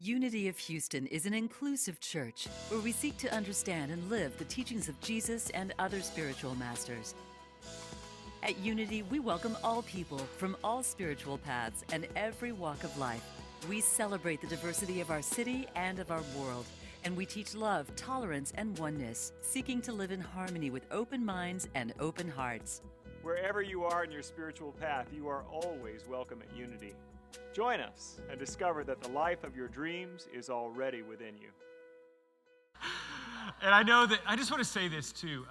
Unity of Houston is an inclusive church where we seek to understand and live the teachings of Jesus and other spiritual masters. At Unity, we welcome all people from all spiritual paths and every walk of life. We celebrate the diversity of our city and of our world, and we teach love, tolerance, and oneness, seeking to live in harmony with open minds and open hearts. Wherever you are in your spiritual path, you are always welcome at Unity. Join us and discover that the life of your dreams is already within you. And I know that, I just want to say this too.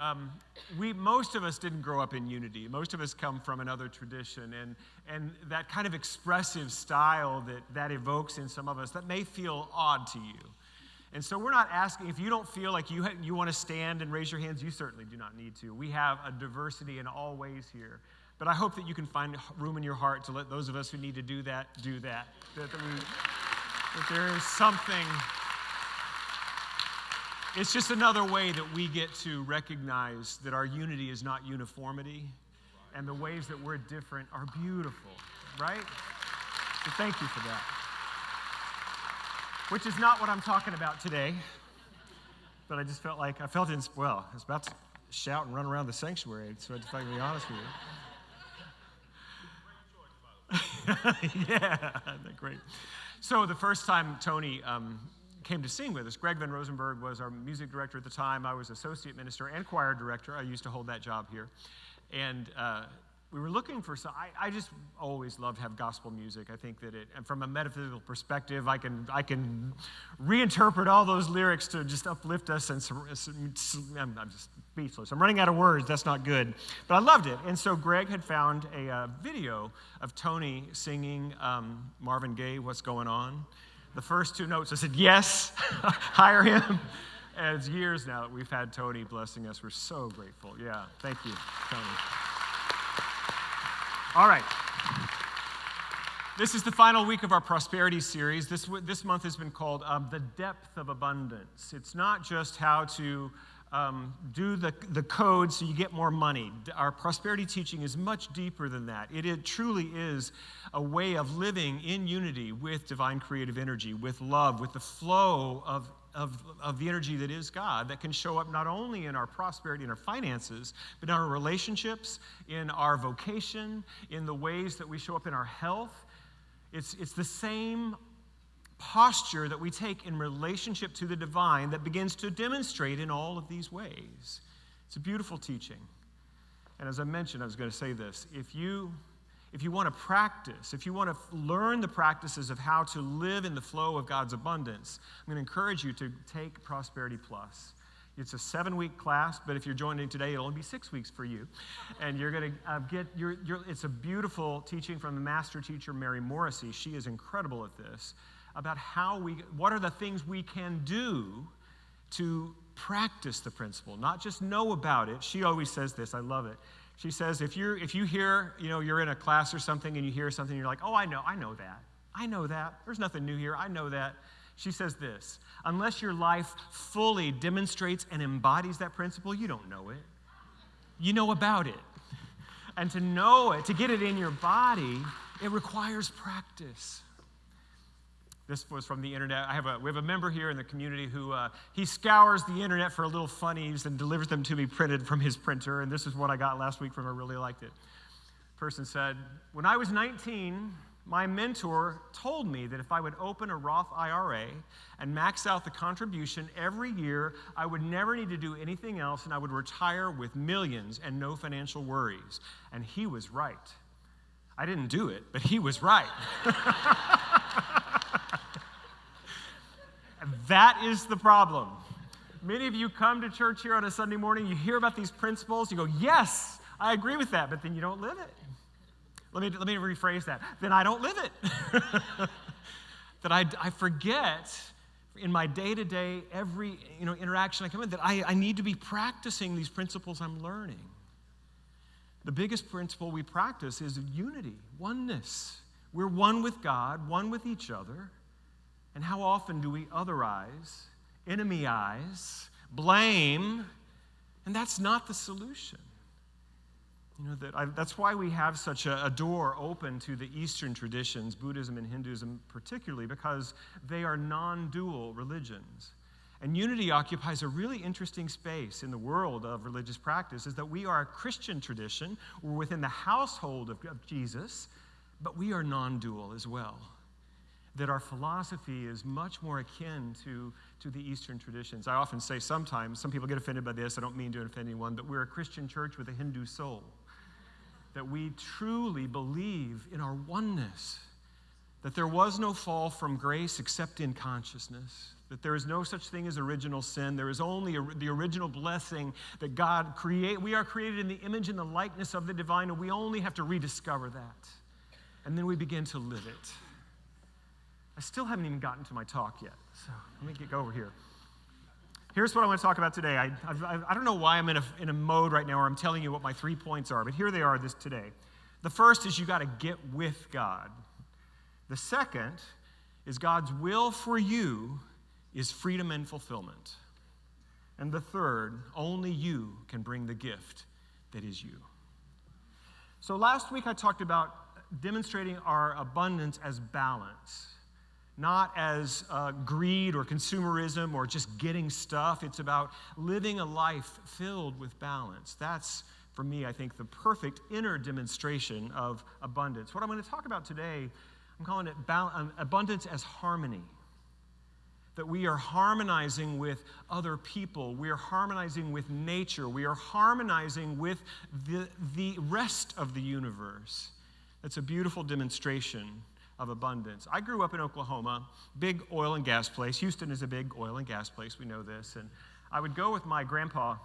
Most of us didn't grow up in Unity. Most of us come from another tradition. And that kind of expressive style that evokes in some of us, that may feel odd to you. And so we're not asking, if you don't feel like you want to stand and raise your hands, you certainly do not need to. We have a diversity in all ways here. But I hope that you can find room in your heart to let those of us who need to do that. That there is something. It's just another way that we get to recognize that our unity is not uniformity, and the ways that we're different are beautiful, right? So thank you for that. Which is not what I'm talking about today, but I just felt like, I was about to shout and run around the sanctuary, so if I can be honest with you. Yeah, great. So the first time Tony came to sing with us, Greg Van Rosenberg was our music director at the time. I was associate minister and choir director. I used to hold that job here. And we were looking for some, I just always loved to have gospel music. I think that and from a metaphysical perspective, I can reinterpret all those lyrics to just uplift us, and I'm just speechless. I'm running out of words, that's not good. But I loved it. And so Greg had found a video of Tony singing Marvin Gaye, What's Going On? The first two notes, I said, yes, hire him. And it's years now that we've had Tony blessing us. We're so grateful. Yeah, thank you, Tony. All right. This is the final week of our prosperity series. This month has been called The Depth of Abundance. It's not just how to do the code so you get more money. Our prosperity teaching is much deeper than that. It truly is a way of living in unity with divine creative energy, with love, with the flow of the energy that is God, that can show up not only in our prosperity and our finances, but in our relationships, in our vocation, in the ways that we show up in our health. It's the same posture that we take in relationship to the divine that begins to demonstrate in all of these ways. It's a beautiful teaching. And as I mentioned, I was going to say this. If you want to practice, if you want to learn the practices of how to live in the flow of God's abundance, I'm going to encourage you to take Prosperity Plus. It's a 7-week class, but if you're joining today, it'll only be 6 weeks for you. And you're going to it's a beautiful teaching from the master teacher, Mary Morrissey. She is incredible at this, about what are the things we can do to practice the principle, not just know about it. She always says this, I love it. She says, if you hear, you're in a class or something and you hear something, you're like, oh, I know that. There's nothing new here. I know that. She says this, unless your life fully demonstrates and embodies that principle, you don't know it. You know about it. And to know it, to get it in your body, it requires practice. This was from the internet. We have a member here in the community who he scours the internet for little funnies and delivers them to me printed from his printer. And this is what I got last week from him. I really liked it. Person said, when I was 19, my mentor told me that if I would open a Roth IRA and max out the contribution every year, I would never need to do anything else, and I would retire with millions and no financial worries. And he was right. I didn't do it, but he was right. That is the problem. Many of you come to church here on a Sunday morning, you hear about these principles, you go, yes, I agree with that, but then you don't live it. Let me rephrase that. Then I don't live it. That I forget in my day-to-day, every interaction I come in, that I need to be practicing these principles I'm learning. The biggest principle we practice is unity, oneness. We're one with God, one with each other. And how often do we otherize, enemyize, blame? And that's not the solution. That's why we have such a door open to the Eastern traditions, Buddhism and Hinduism particularly, because they are non-dual religions. And unity occupies a really interesting space in the world of religious practice, is that we are a Christian tradition. We're within the household of Jesus, but we are non-dual as well. That our philosophy is much more akin to the Eastern traditions. I often say sometimes, some people get offended by this, I don't mean to offend anyone, but we're a Christian church with a Hindu soul. That we truly believe in our oneness. That there was no fall from grace except in consciousness. That there is no such thing as original sin. There is only the original blessing that God created. We are created in the image and the likeness of the divine, and we only have to rediscover that. And then we begin to live it. I still haven't even gotten to my talk yet, so let me go over here. Here's what I want to talk about today. I don't know why I'm in a mode right now where I'm telling you what my 3 points are, but here they are today. The first is you got to get with God. The second is God's will for you is freedom and fulfillment. And the third, only you can bring the gift that is you. So last week I talked about demonstrating our abundance as balance. Not as greed or consumerism or just getting stuff. It's about living a life filled with balance. That's, for me, I think, the perfect inner demonstration of abundance. What I'm going to talk about today, I'm calling it abundance as harmony. That we are harmonizing with other people. We are harmonizing with nature. We are harmonizing with the rest of the universe. That's a beautiful demonstration of abundance. I grew up in Oklahoma, big oil and gas place. Houston is a big oil and gas place, we know this. And I would go with my grandpa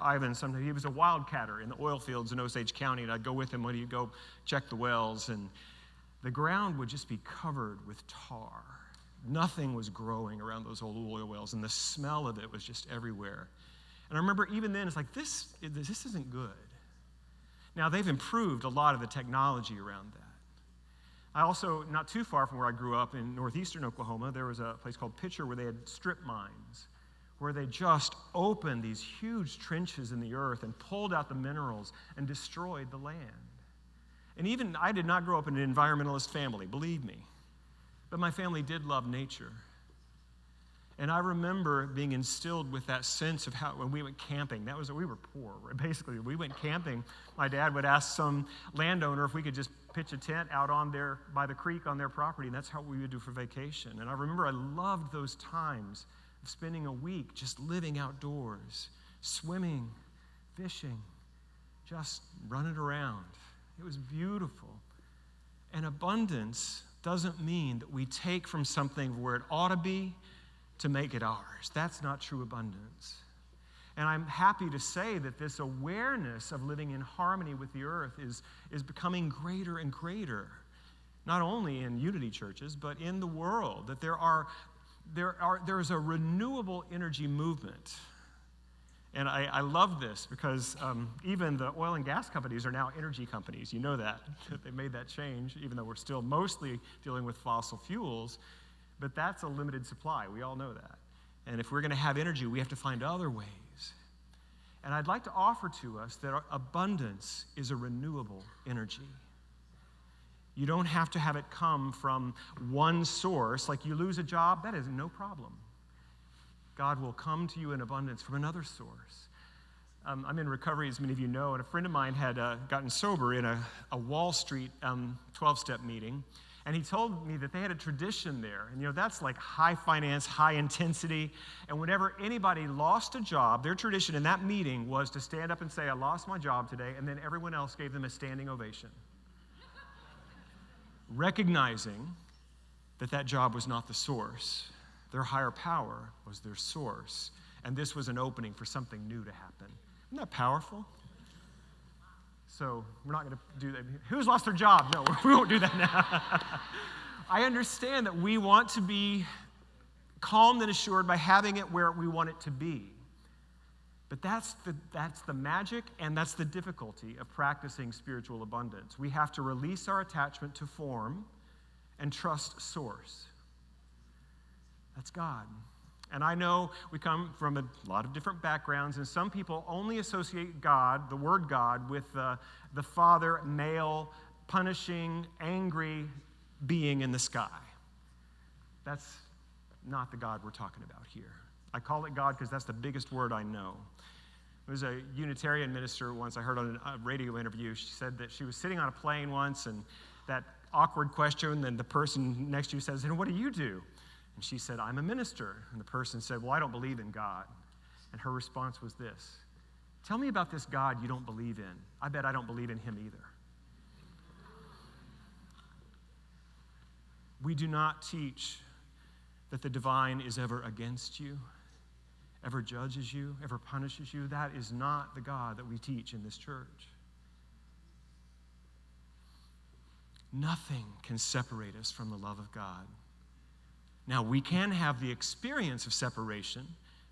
Ivan. Sometimes he was a wildcatter in the oil fields in Osage County, and I'd go with him when he'd go check the wells, and the ground would just be covered with tar. Nothing was growing around those old oil wells, and the smell of it was just everywhere. And I remember even then, it's like, this isn't good. Now, they've improved a lot of the technology around that. I also, not too far from where I grew up in northeastern Oklahoma, there was a place called Pitcher where they had strip mines, where they just opened these huge trenches in the earth and pulled out the minerals and destroyed the land. And even I did not grow up in an environmentalist family, believe me, but my family did love nature. And I remember being instilled with that sense of how, when we went camping, we were poor, right? Basically. We went camping. My dad would ask some landowner if we could just pitch a tent out on by the creek on their property, and that's how we would do for vacation. And I remember I loved those times of spending a week just living outdoors, swimming, fishing, just running around. It was beautiful. And abundance doesn't mean that we take from something where it ought to be to make it ours. That's not true abundance. And I'm happy to say that this awareness of living in harmony with the earth is becoming greater and greater, not only in unity churches, but in the world, that there is a renewable energy movement. And I love this because even the oil and gas companies are now energy companies. You know that. They made that change, even though we're still mostly dealing with fossil fuels. But that's a limited supply. We all know that. And if we're going to have energy, we have to find other ways. And I'd like to offer to us that abundance is a renewable energy. You don't have to have it come from one source. Like you lose a job, that is no problem. God will come to you in abundance from another source. I'm in recovery, as many of you know, and a friend of mine had gotten sober in a Wall Street 12-step meeting. And he told me that they had a tradition there. And, that's like high finance, high intensity. And whenever anybody lost a job, their tradition in that meeting was to stand up and say, I lost my job today. And then everyone else gave them a standing ovation. Recognizing that job was not the source. Their higher power was their source. And this was an opening for something new to happen. Isn't that powerful? So we're not going to do that. Who's lost their job? No, we won't do that now. I understand that we want to be calmed and assured by having it where we want it to be. But that's the magic and that's the difficulty of practicing spiritual abundance. We have to release our attachment to form and trust source. That's God. And I know we come from a lot of different backgrounds, and some people only associate God, the word God, with the Father, male, punishing, angry being in the sky. That's not the God we're talking about here. I call it God because that's the biggest word I know. There was a Unitarian minister once I heard on a radio interview. She said that she was sitting on a plane once, and that awkward question, and the person next to you says, "And what do you do?" And she said, "I'm a minister." And the person said, "Well, I don't believe in God." And her response was this: "Tell me about this God you don't believe in. I bet I don't believe in him either." We do not teach that the divine is ever against you, ever judges you, ever punishes you. That is not the God that we teach in this church. Nothing can separate us from the love of God. Now, we can have the experience of separation,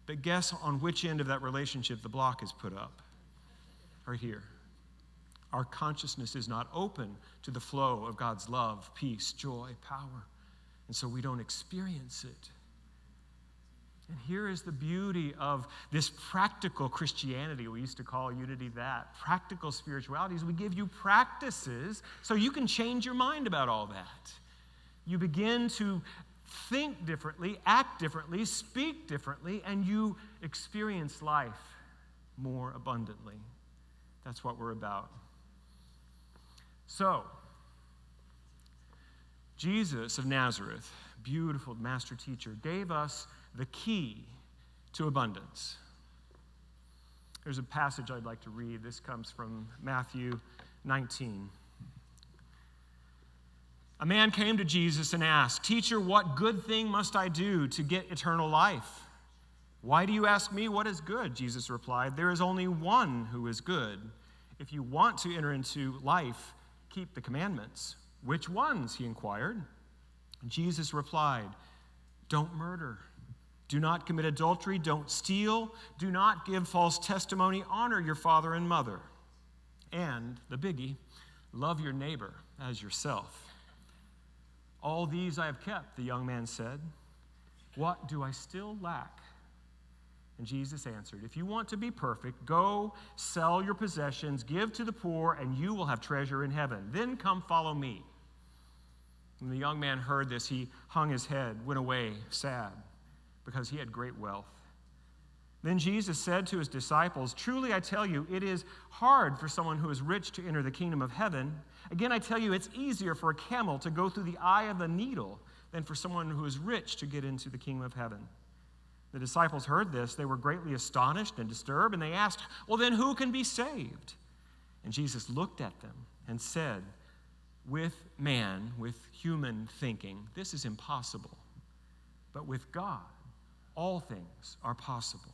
but guess on which end of that relationship the block is put up? Right here. Our consciousness is not open to the flow of God's love, peace, joy, power, and so we don't experience it. And here is the beauty of this practical Christianity. We used to call unity that. Practical spirituality is we give you practices so you can change your mind about all that. You begin to think differently, act differently, speak differently, and you experience life more abundantly. That's what we're about. So, Jesus of Nazareth, beautiful master teacher, gave us the key to abundance. There's a passage I'd like to read. This comes from Matthew 19. A man came to Jesus and asked, "Teacher, what good thing must I do to get eternal life?" "Why do you ask me what is good?" Jesus replied. "There is only one who is good. If you want to enter into life, keep the commandments." "Which ones?" he inquired. Jesus replied, "Don't murder. Do not commit adultery. Don't steal. Do not give false testimony. Honor your father and mother. And the biggie, love your neighbor as yourself." "All these I have kept," the young man said. "What do I still lack?" And Jesus answered, "If you want to be perfect, go sell your possessions, give to the poor, and you will have treasure in heaven. Then come follow me." When the young man heard this, he hung his head, went away sad, because he had great wealth. Then Jesus said to his disciples, "Truly I tell you, it is hard for someone who is rich to enter the kingdom of heaven. Again, I tell you, it's easier for a camel to go through the eye of a needle than for someone who is rich to get into the kingdom of heaven." The disciples heard this. They were greatly astonished and disturbed, and they asked, "Well, then who can be saved?" And Jesus looked at them and said, "With man, with human thinking, this is impossible. But with God, all things are possible."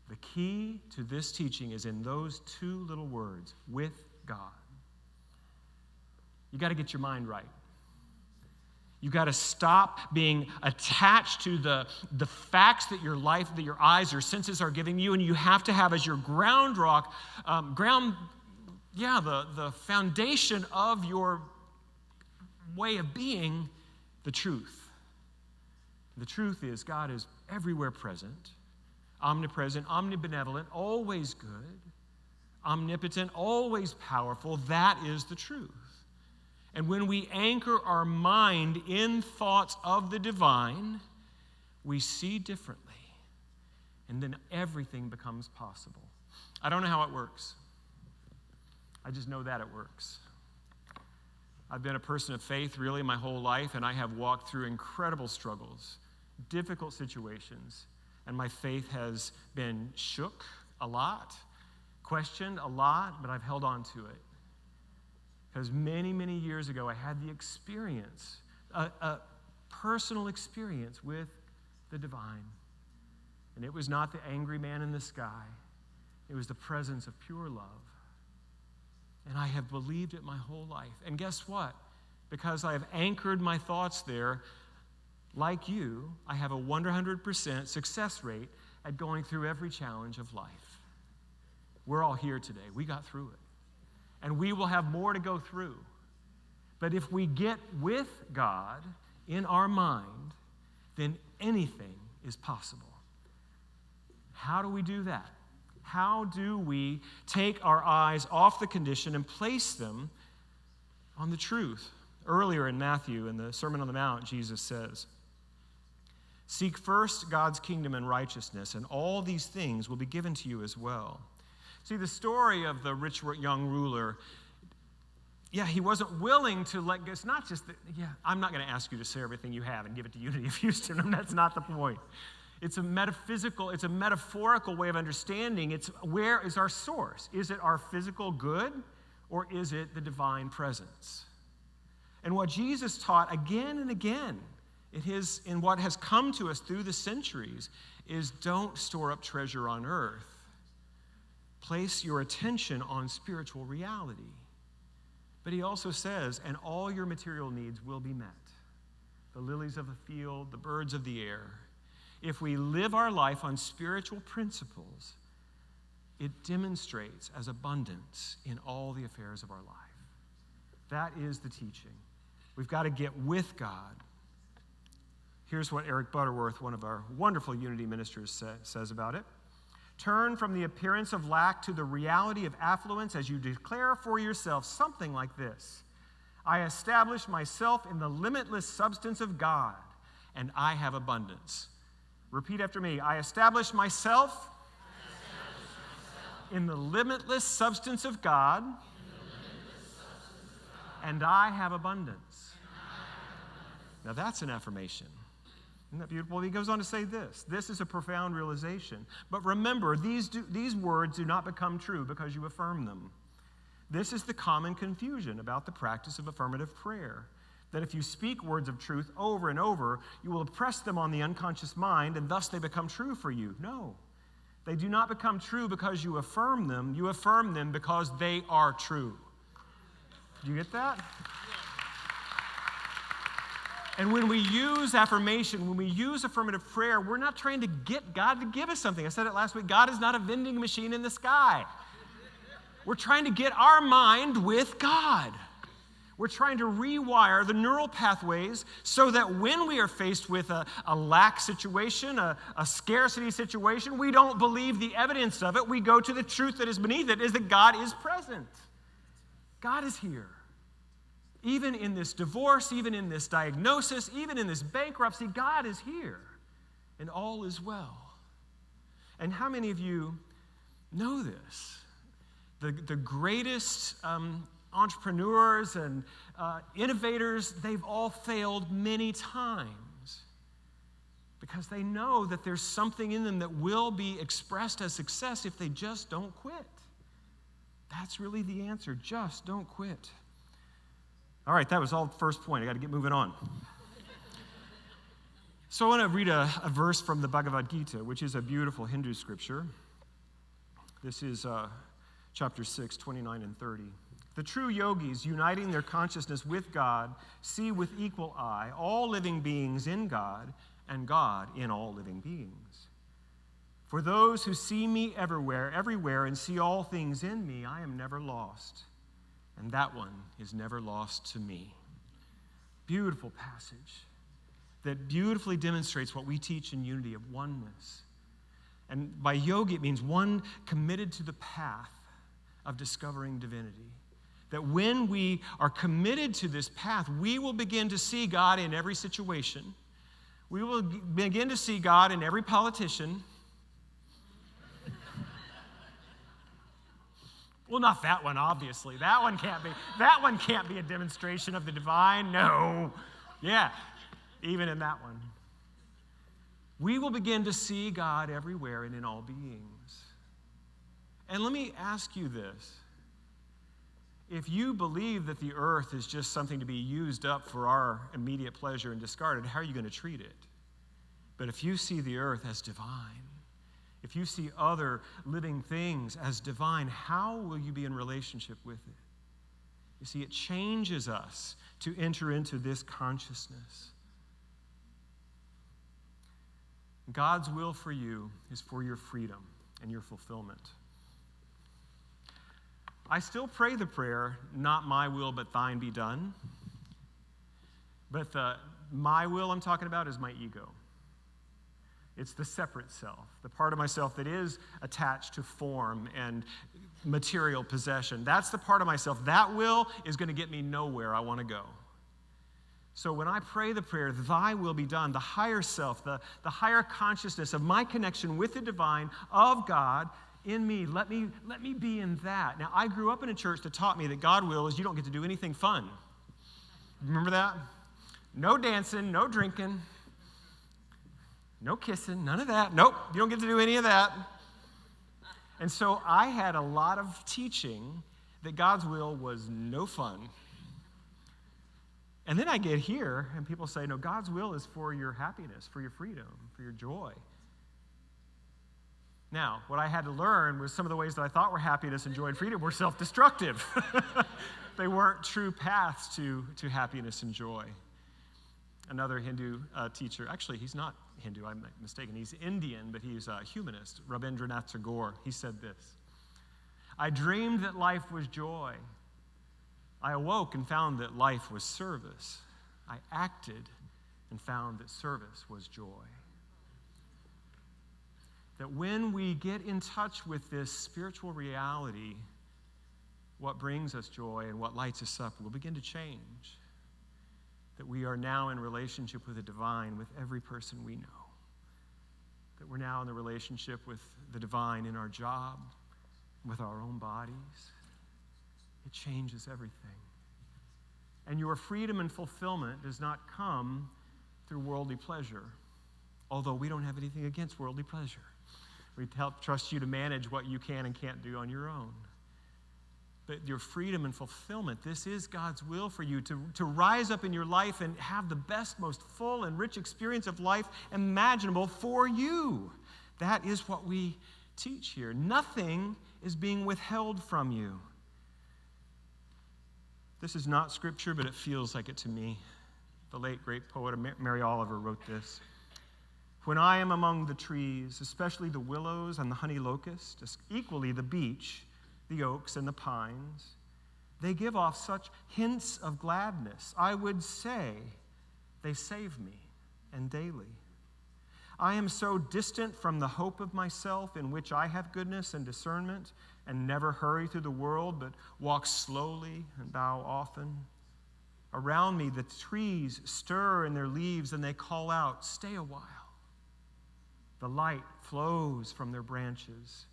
The key to this teaching is in those two little words, with God. You got to get your mind right. You got to stop being attached to the facts that your life, that your eyes, your senses are giving you, and you have to have as your ground rock, the foundation of your way of being, the truth. The truth is God is everywhere present, omnipresent, omnibenevolent, always good, omnipotent, always powerful. That is the truth. And when we anchor our mind in thoughts of the divine, we see differently. And then everything becomes possible. I don't know how it works. I just know that it works. I've been a person of faith really my whole life, and I have walked through incredible struggles, difficult situations, and my faith has been shook a lot, questioned a lot, but I've held on to it. Because many, many years ago, I had the experience, a personal experience with the divine. And it was not the angry man in the sky. It was the presence of pure love. And I have believed it my whole life. And guess what? Because I have anchored my thoughts there, like you, I have a 100% success rate at going through every challenge of life. We're all here today. We got through it. And we will have more to go through. But if we get with God in our mind, then anything is possible. How do we do that? How do we take our eyes off the condition and place them on the truth? Earlier in Matthew, in the Sermon on the Mount, Jesus says, "Seek first God's kingdom and righteousness, and all these things will be given to you as well." See, the story of the rich young ruler, he wasn't willing to let go. It's not just that, I'm not going to ask you to sell everything you have and give it to Unity of Houston. And that's not the point. It's a metaphorical way of understanding. It's where is our source? Is it our physical good, or is it the divine presence? And what Jesus taught again and again in what has come to us through the centuries is don't store up treasure on earth. Place your attention on spiritual reality. But he also says, and all your material needs will be met. The lilies of the field, the birds of the air. If we live our life on spiritual principles, it demonstrates as abundance in all the affairs of our life. That is the teaching. We've got to get with God. Here's what Eric Butterworth, one of our wonderful Unity ministers, says about it. Turn from the appearance of lack to the reality of affluence as you declare for yourself something like this: I establish myself in the limitless substance of God, and I have abundance. Repeat after me. I establish myself in the limitless substance of God, and I have abundance. Now that's an affirmation. Isn't that beautiful? He goes on to say this. This is a profound realization. But remember, these words do not become true because you affirm them. This is the common confusion about the practice of affirmative prayer. That if you speak words of truth over and over, you will impress them on the unconscious mind, and thus they become true for you. No. They do not become true because you affirm them. You affirm them because they are true. Do you get that? And when we use affirmation, when we use affirmative prayer, we're not trying to get God to give us something. I said it last week. God is not a vending machine in the sky. We're trying to get our mind with God. We're trying to rewire the neural pathways so that when we are faced with a lack situation, a scarcity situation, we don't believe the evidence of it. We go to the truth that is beneath it, is that God is present. God is here. Even in this divorce, even in this diagnosis, even in this bankruptcy, God is here, and all is well. And how many of you know this? The greatest entrepreneurs and innovators, they've all failed many times because they know that there's something in them that will be expressed as success if they just don't quit. That's really the answer. Just don't quit. All right, that was all the first point. I got to get moving on. So I want to read a verse from the Bhagavad Gita, which is a beautiful Hindu scripture. This is chapter 6, 29 and 30. The true yogis, uniting their consciousness with God, see with equal eye all living beings in God and God in all living beings. For those who see me everywhere, and see all things in me, I am never lost. And that one is never lost to me. Beautiful passage that beautifully demonstrates what we teach in Unity of oneness. And by yogi, it means one committed to the path of discovering divinity. That when we are committed to this path, we will begin to see God in every situation. We will begin to see God in every politician. Well, not that one, obviously. That one can't be a demonstration of the divine. No. Yeah, even in that one. We will begin to see God everywhere and in all beings. And let me ask you this. If you believe that the earth is just something to be used up for our immediate pleasure and discarded, how are you going to treat it? But if you see the earth as divine, if you see other living things as divine, how will you be in relationship with it? You see, it changes us to enter into this consciousness. God's will for you is for your freedom and your fulfillment. I still pray the prayer, not my will, but thine be done. But my will I'm talking about is my ego. It's the separate self, the part of myself that is attached to form and material possession. That's the part of myself. That will is going to get me nowhere I want to go. So when I pray the prayer, thy will be done, the higher self, the higher consciousness of my connection with the divine, of God, in me, let me be in that. Now, I grew up in a church that taught me that God will is you don't get to do anything fun. Remember that? No dancing, no drinking, no kissing, none of that. Nope, you don't get to do any of that. And so I had a lot of teaching that God's will was no fun. And then I get here, and people say, no, God's will is for your happiness, for your freedom, for your joy. Now, what I had to learn was some of the ways that I thought were happiness and joy and freedom were self-destructive. They weren't true paths to happiness and joy. Another Hindu teacher, actually, he's not Hindu, I'm mistaken. He's Indian, but he's a humanist, Rabindranath Tagore. He said this, I dreamed that life was joy. I awoke and found that life was service. I acted and found that service was joy. That when we get in touch with this spiritual reality, what brings us joy and what lights us up will begin to change. That we are now in relationship with the divine with every person we know. That we're now in the relationship with the divine in our job, with our own bodies. It changes everything. And your freedom and fulfillment does not come through worldly pleasure, although we don't have anything against worldly pleasure. We trust you to manage what you can and can't do on your own. But your freedom and fulfillment, this is God's will for you to rise up in your life and have the best, most full and rich experience of life imaginable for you. That is what we teach here. Nothing is being withheld from you. This is not scripture, but it feels like it to me. The late, great poet Mary Oliver wrote this. When I am among the trees, especially the willows and the honey locust, equally the beech, the oaks and the pines, they give off such hints of gladness. I would say they save me, and daily. I am so distant from the hope of myself in which I have goodness and discernment and never hurry through the world, but walk slowly and bow often. Around me, the trees stir in their leaves and they call out, stay a while. The light flows from their branches.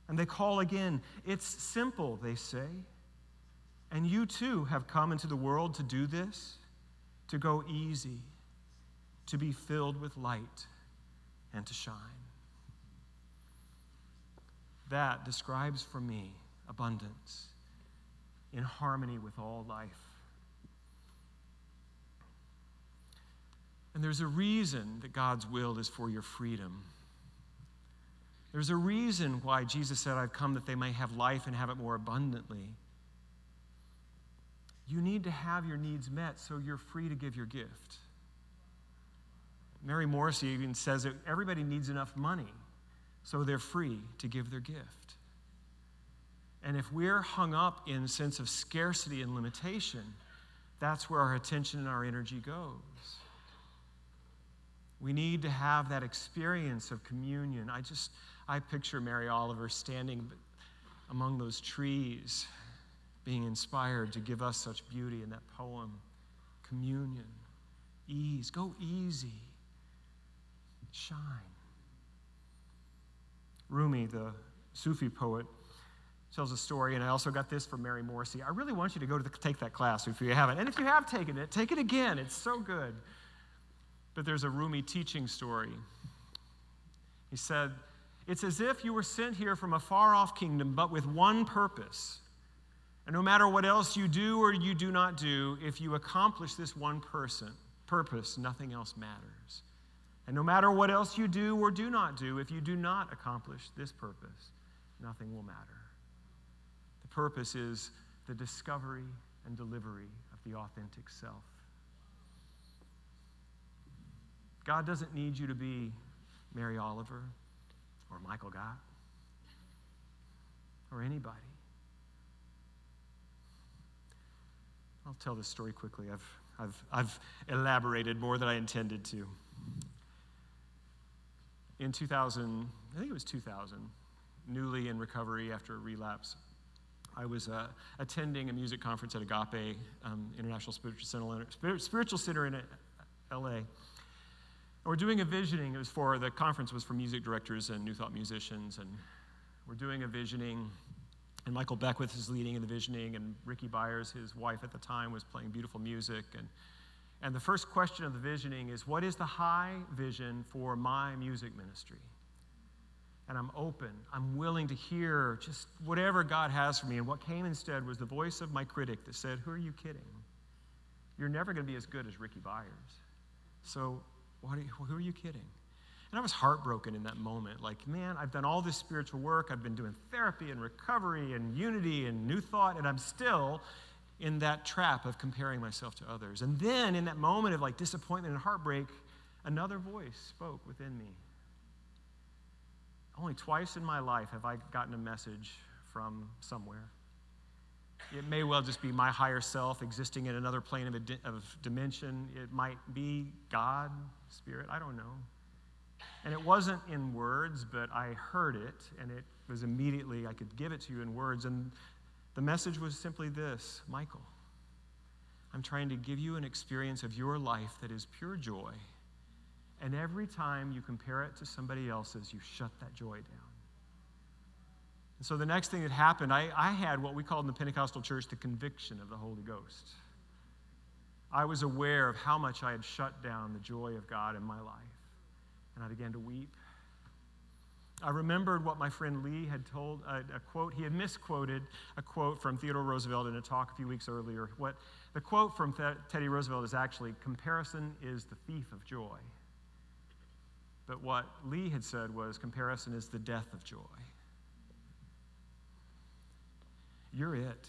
And they call again, it's simple, they say. And you too have come into the world to do this, to go easy, to be filled with light, and to shine. That describes for me abundance in harmony with all life. And there's a reason that God's will is for your freedom. There's a reason why Jesus said, I've come that they may have life and have it more abundantly. You need to have your needs met so you're free to give your gift. Mary Morrissey even says that everybody needs enough money so they're free to give their gift. And if we're hung up in a sense of scarcity and limitation, that's where our attention and our energy goes. We need to have that experience of communion. I picture Mary Oliver standing among those trees, being inspired to give us such beauty in that poem. Communion, ease, go easy, shine. Rumi, the Sufi poet, tells a story, and I also got this from Mary Morrissey. I really want you to go take that class if you haven't. And if you have taken it, take it again. It's so good. But there's a Rumi teaching story. He said, it's as if you were sent here from a far-off kingdom, but with one purpose. And no matter what else you do or you do not do, if you accomplish this one purpose, nothing else matters. And no matter what else you do or do not do, if you do not accomplish this purpose, nothing will matter. The purpose is the discovery and delivery of the authentic self. God doesn't need you to be Mary Oliver or Michael Gott or anybody. I'll tell this story quickly. I've elaborated more than I intended to. in 2000, I think it was 2000, newly in recovery after a relapse, I was attending a music conference at Agape International Spiritual Center in LA. And we're doing a visioning. The conference was for music directors and New Thought musicians, and we're doing a visioning, and Michael Beckwith is leading in the visioning, and Ricky Byers, his wife at the time, was playing beautiful music. And the first question of the visioning is, what is the high vision for my music ministry? And I'm open. I'm willing to hear just whatever God has for me. And what came instead was the voice of my critic that said, who are you kidding? You're never going to be as good as Ricky Byers. So who are you kidding? And I was heartbroken in that moment. Like, man, I've done all this spiritual work. I've been doing therapy and recovery and unity and New Thought, and I'm still in that trap of comparing myself to others. And then in that moment of like disappointment and heartbreak, another voice spoke within me. Only twice in my life have I gotten a message from somewhere. It may well just be my higher self existing in another plane of dimension. It might be God, Spirit, I don't know. And it wasn't in words, but I heard it, and it was immediately, I could give it to you in words. And the message was simply this: Michael, I'm trying to give you an experience of your life that is pure joy. And every time you compare it to somebody else's, you shut that joy down. And so the next thing that happened, I had what we called in the Pentecostal church the conviction of the Holy Ghost. I was aware of how much I had shut down the joy of God in my life. And I began to weep. I remembered what my friend Lee had told, a quote. He had misquoted a quote from Theodore Roosevelt in a talk a few weeks earlier. The quote from Teddy Roosevelt is actually, comparison is the thief of joy. But what Lee had said was, comparison is the death of joy. You're it.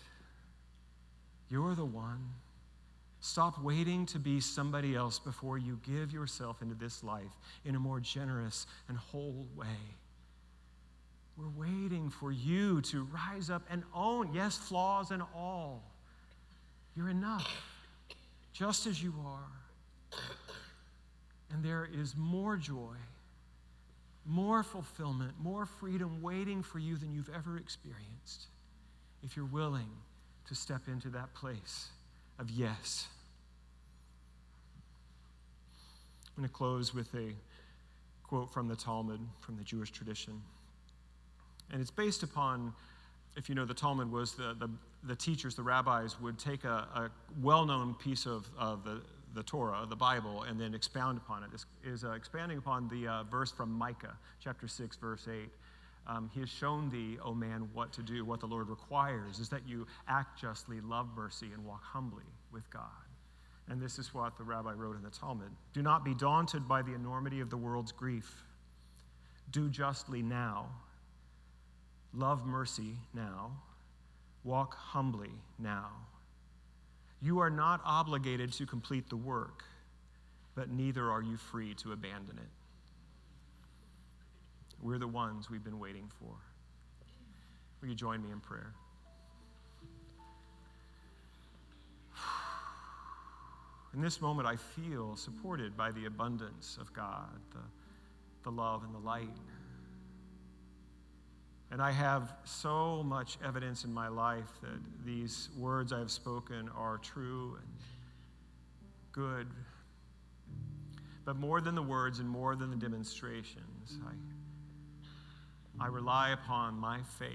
You're the one. Stop waiting to be somebody else before you give yourself into this life in a more generous and whole way. We're waiting for you to rise up and own, yes, flaws and all. You're enough, just as you are. And there is more joy, more fulfillment, more freedom waiting for you than you've ever experienced if you're willing to step into that place of yes. I'm going to close with a quote from the Talmud, from the Jewish tradition. And it's based upon, if you know, the Talmud was the teachers, the rabbis, would take a well-known piece of the Torah, the Bible, and then expound upon it. This is expanding upon the verse from Micah, chapter 6, verse 8. He has shown thee, O man, what to do. What the Lord requires is that you act justly, love mercy, and walk humbly with God. And this is what the rabbi wrote in the Talmud. Do not be daunted by the enormity of the world's grief. Do justly now. Love mercy now. Walk humbly now. You are not obligated to complete the work, but neither are you free to abandon it. We're the ones we've been waiting for. Will you join me in prayer? In this moment, I feel supported by the abundance of God, the love and the light. And I have so much evidence in my life that these words I have spoken are true and good. But more than the words and more than the demonstrations, I rely upon my faith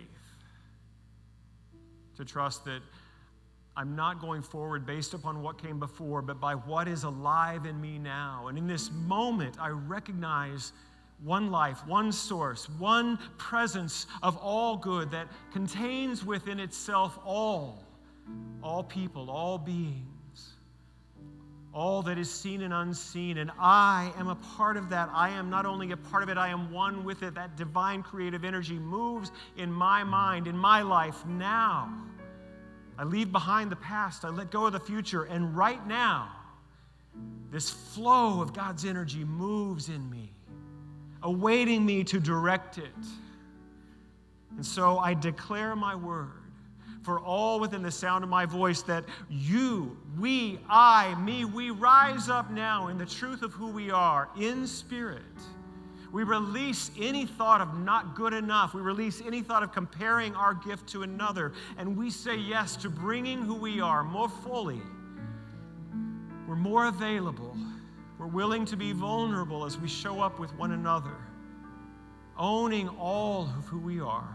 to trust that I'm not going forward based upon what came before, but by what is alive in me now. And in this moment, I recognize one life, one source, one presence of all good that contains within itself all people, all beings, all that is seen and unseen. And I am a part of that. I am not only a part of it, I am one with it. That divine creative energy moves in my mind, in my life now. I leave behind the past. I let go of the future. And right now, this flow of God's energy moves in me, awaiting me to direct it. And so I declare my word for all within the sound of my voice that you, we, I, me, we rise up now in the truth of who we are, in spirit, We release any thought of not good enough. We release any thought of comparing our gift to another. And we say yes to bringing who we are more fully. We're more available. We're willing to be vulnerable as we show up with one another, owning all of who we are.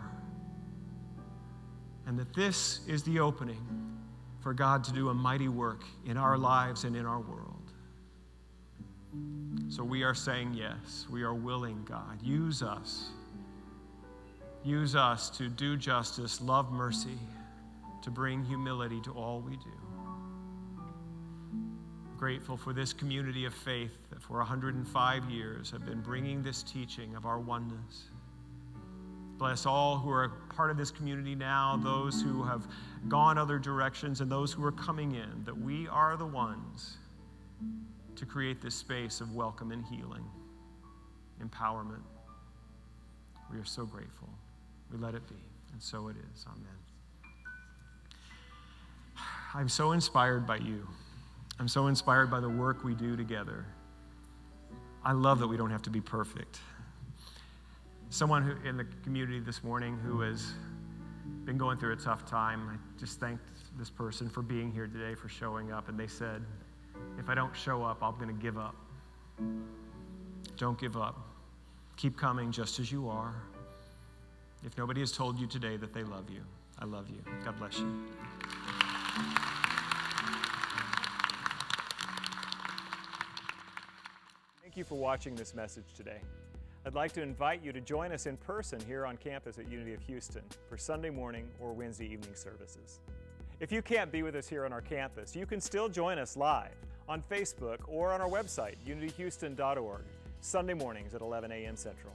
And that this is the opening for God to do a mighty work in our lives and in our world. So we are saying yes. We are willing, God. Use us. Use us to do justice, love mercy, to bring humility to all we do. Grateful for this community of faith that for 105 years have been bringing this teaching of our oneness. Bless all who are part of this community now, those who have gone other directions, and those who are coming in, that we are the ones to create this space of welcome and healing, empowerment. We are so grateful. We let it be, and so it is. Amen. I'm so inspired by you. I'm so inspired by the work we do together. I love that we don't have to be perfect. Someone who in the community this morning who has been going through a tough time, I just thanked this person for being here today, for showing up, and they said, if I don't show up, I'm going to give up. Don't give up. Keep coming just as you are. If nobody has told you today that they love you, I love you. God bless you. Thank you for watching this message today. I'd like to invite you to join us in person here on campus at Unity of Houston for Sunday morning or Wednesday evening services. If you can't be with us here on our campus, you can still join us live on Facebook or on our website, unityhouston.org, Sunday mornings at 11 a.m. Central.